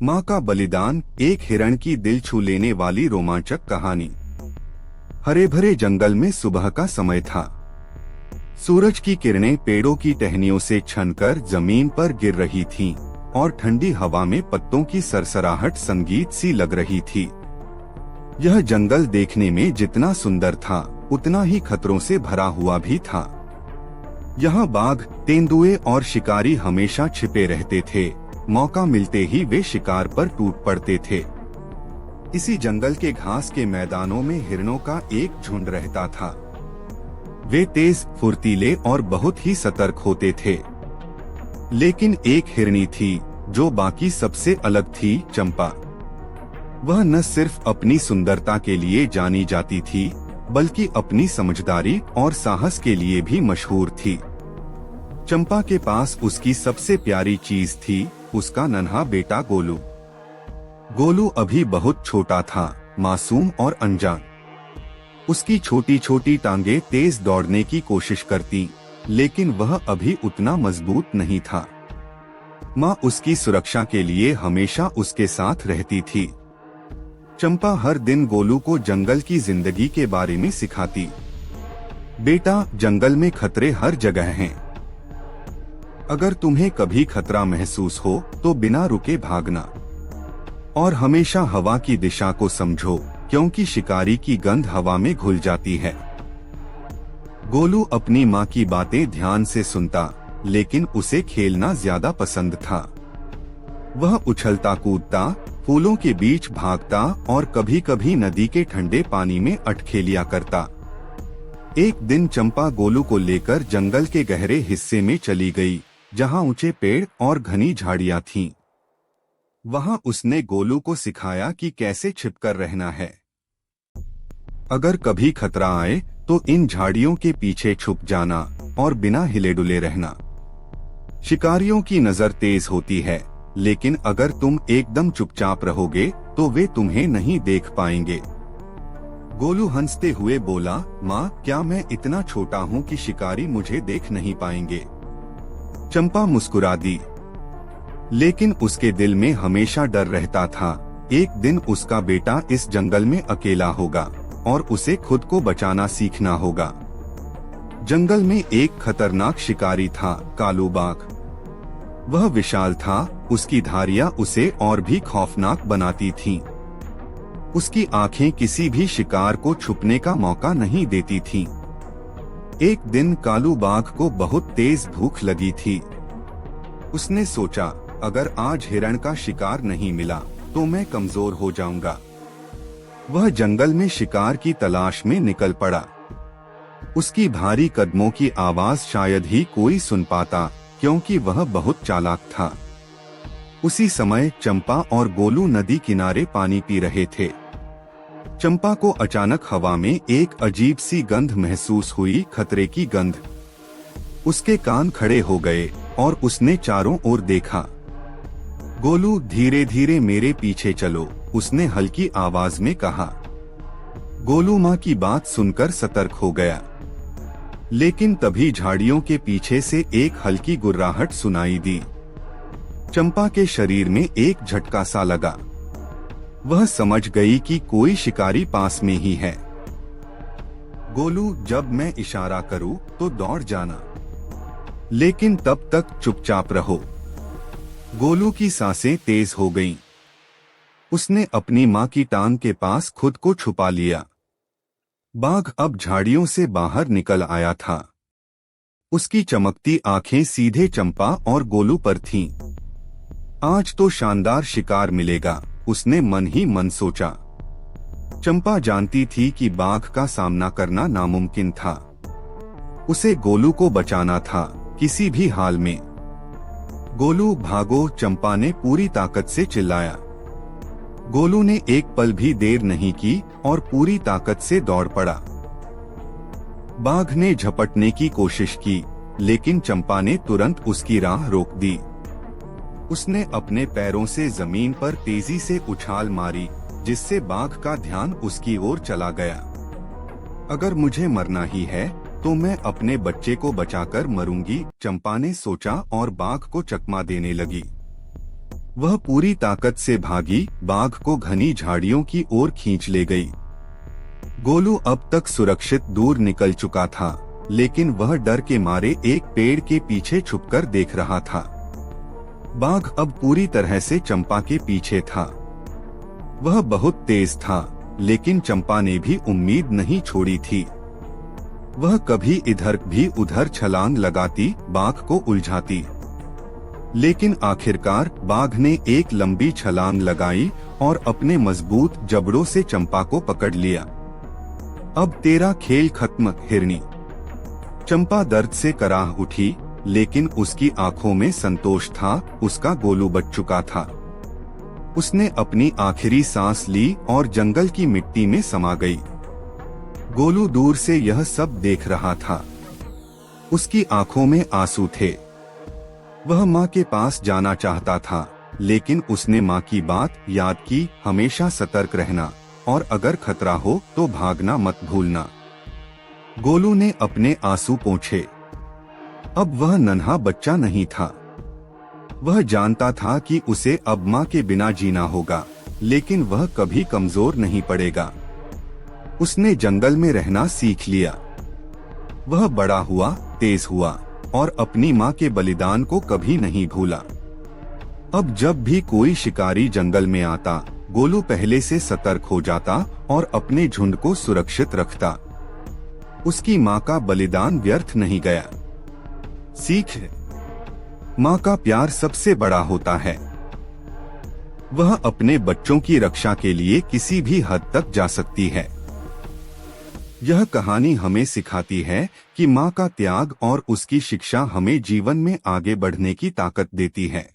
माँ का बलिदान, एक हिरण की दिल छू लेने वाली रोमांचक कहानी। हरे भरे जंगल में सुबह का समय था। सूरज की किरणें पेड़ों की टहनियों से छनकर जमीन पर गिर रही थीं और ठंडी हवा में पत्तों की सरसराहट संगीत सी लग रही थी। यह जंगल देखने में जितना सुंदर था, उतना ही खतरों से भरा हुआ भी था। यहाँ बाघ, तेंदुए और शिकारी हमेशा छिपे रहते थे। मौका मिलते ही वे शिकार पर टूट पड़ते थे। इसी जंगल के घास के मैदानों में हिरणों का एक झुंड रहता था। वे तेज, फुर्तीले और बहुत ही सतर्क होते थे। लेकिन एक हिरनी थी जो बाकी सबसे अलग थी, चंपा। वह न सिर्फ अपनी सुंदरता के लिए जानी जाती थी, बल्कि अपनी समझदारी और साहस के लिए भी मशहूर थी। चंपा के पास उसकी सबसे प्यारी चीज थी, उसका नन्हा बेटा गोलू। गोलू अभी बहुत छोटा था, मासूम और अनजान। उसकी छोटी छोटी टांगे तेज दौड़ने की कोशिश करती, लेकिन वह अभी उतना मजबूत नहीं था। माँ उसकी सुरक्षा के लिए हमेशा उसके साथ रहती थी। चंपा हर दिन गोलू को जंगल की जिंदगी के बारे में सिखाती। बेटा, जंगल में खतरे हर जगह हैं। अगर तुम्हें कभी खतरा महसूस हो तो बिना रुके भागना, और हमेशा हवा की दिशा को समझो, क्योंकि शिकारी की गंध हवा में घुल जाती है। गोलू अपनी माँ की बातें ध्यान से सुनता, लेकिन उसे खेलना ज्यादा पसंद था। वह उछलता कूदता, फूलों के बीच भागता और कभी कभी नदी के ठंडे पानी में अटखेलिया करता। एक दिन चंपा गोलू को लेकर जंगल के गहरे हिस्से में चली गई, जहाँ ऊंचे पेड़ और घनी झाड़ियाँ थीं। वहाँ उसने गोलू को सिखाया कि कैसे छिपकर रहना है। अगर कभी खतरा आए तो इन झाड़ियों के पीछे छुप जाना और बिना हिले डुले रहना। शिकारियों की नजर तेज होती है, लेकिन अगर तुम एकदम चुपचाप रहोगे तो वे तुम्हें नहीं देख पाएंगे। गोलू हंसते हुए बोला, माँ, क्या मैं इतना छोटा हूँ कि शिकारी मुझे देख नहीं पाएंगे? चंपा मुस्कुरा दी, लेकिन उसके दिल में हमेशा डर रहता था। एक दिन उसका बेटा इस जंगल में अकेला होगा और उसे खुद को बचाना सीखना होगा। जंगल में एक खतरनाक शिकारी था, कालू बाघ। वह विशाल था, उसकी धारियां उसे और भी खौफनाक बनाती थीं। उसकी आंखें किसी भी शिकार को छुपने का मौका नहीं देती थीं। एक दिन कालू बाघ को बहुत तेज भूख लगी थी। उसने सोचा, अगर आज हिरण का शिकार नहीं मिला तो मैं कमजोर हो जाऊंगा। वह जंगल में शिकार की तलाश में निकल पड़ा। उसकी भारी कदमों की आवाज शायद ही कोई सुन पाता, क्योंकि वह बहुत चालाक था। उसी समय चंपा और गोलू नदी किनारे पानी पी रहे थे। चंपा को अचानक हवा में एक अजीब सी गंध महसूस हुई, खतरे की गंध। उसके कान खड़े हो गए और उसने चारों ओर देखा। गोलू, धीरे धीरे मेरे पीछे चलो, उसने हल्की आवाज में कहा। गोलू माँ की बात सुनकर सतर्क हो गया, लेकिन तभी झाड़ियों के पीछे से एक हल्की गुर्राहट सुनाई दी। चंपा के शरीर में एक झटका सा लगा। वह समझ गई कि कोई शिकारी पास में ही है। गोलू, जब मैं इशारा करूं तो दौड़ जाना, लेकिन तब तक चुपचाप रहो। गोलू की सांसें तेज हो गईं। उसने अपनी माँ की टांग के पास खुद को छुपा लिया। बाघ अब झाड़ियों से बाहर निकल आया था। उसकी चमकती आंखें सीधे चंपा और गोलू पर थीं। आज तो शानदार शिकार मिलेगा, उसने मन ही मन सोचा। चंपा जानती थी कि बाघ का सामना करना नामुमकिन था। उसे गोलू को बचाना था, किसी भी हाल में। गोलू, भागो, चंपा ने पूरी ताकत से चिल्लाया। गोलू ने एक पल भी देर नहीं की और पूरी ताकत से दौड़ पड़ा। बाघ ने झपटने की कोशिश की, लेकिन चंपा ने तुरंत उसकी राह रोक दी। उसने अपने पैरों से जमीन पर तेजी से उछाल मारी, जिससे बाघ का ध्यान उसकी ओर चला गया। अगर मुझे मरना ही है तो मैं अपने बच्चे को बचाकर मरूंगी, चंपा ने सोचा और बाघ को चकमा देने लगी। वह पूरी ताकत से भागी, बाघ को घनी झाड़ियों की ओर खींच ले गई। गोलू अब तक सुरक्षित दूर निकल चुका था, लेकिन वह डर के मारे एक पेड़ के पीछे छुपकर देख रहा था। बाघ अब पूरी तरह से चंपा के पीछे था। वह बहुत तेज था, लेकिन चंपा ने भी उम्मीद नहीं छोड़ी थी। वह कभी इधर भी उधर छलांग लगाती, बाघ को उलझाती। लेकिन आखिरकार बाघ ने एक लंबी छलांग लगाई और अपने मजबूत जबड़ों से चंपा को पकड़ लिया। अब तेरा खेल खत्म हिरनी। चंपा दर्द से कराह उठी, लेकिन उसकी आंखों में संतोष था, उसका गोलू बच चुका था। उसने अपनी आखिरी सांस ली और जंगल की मिट्टी में समा गई। गोलू दूर से यह सब देख रहा था। उसकी आंखों में आंसू थे। वह माँ के पास जाना चाहता था, लेकिन उसने माँ की बात याद की, हमेशा सतर्क रहना और अगर खतरा हो तो भागना मत भूलना। गोलू ने अपने आंसू पोंछे। अब वह नन्हा बच्चा नहीं था। वह जानता था कि उसे अब माँ के बिना जीना होगा, लेकिन वह कभी कमजोर नहीं पड़ेगा। उसने जंगल में रहना सीख लिया। वह बड़ा हुआ, तेज हुआ और अपनी माँ के बलिदान को कभी नहीं भूला। अब जब भी कोई शिकारी जंगल में आता, गोलू पहले से सतर्क हो जाता और अपने झुंड को सुरक्षित रखता। उसकी माँ का बलिदान व्यर्थ नहीं गया। सीख, माँ का प्यार सबसे बड़ा होता है। वह अपने बच्चों की रक्षा के लिए किसी भी हद तक जा सकती है। यह कहानी हमें सिखाती है कि माँ का त्याग और उसकी शिक्षा हमें जीवन में आगे बढ़ने की ताकत देती है।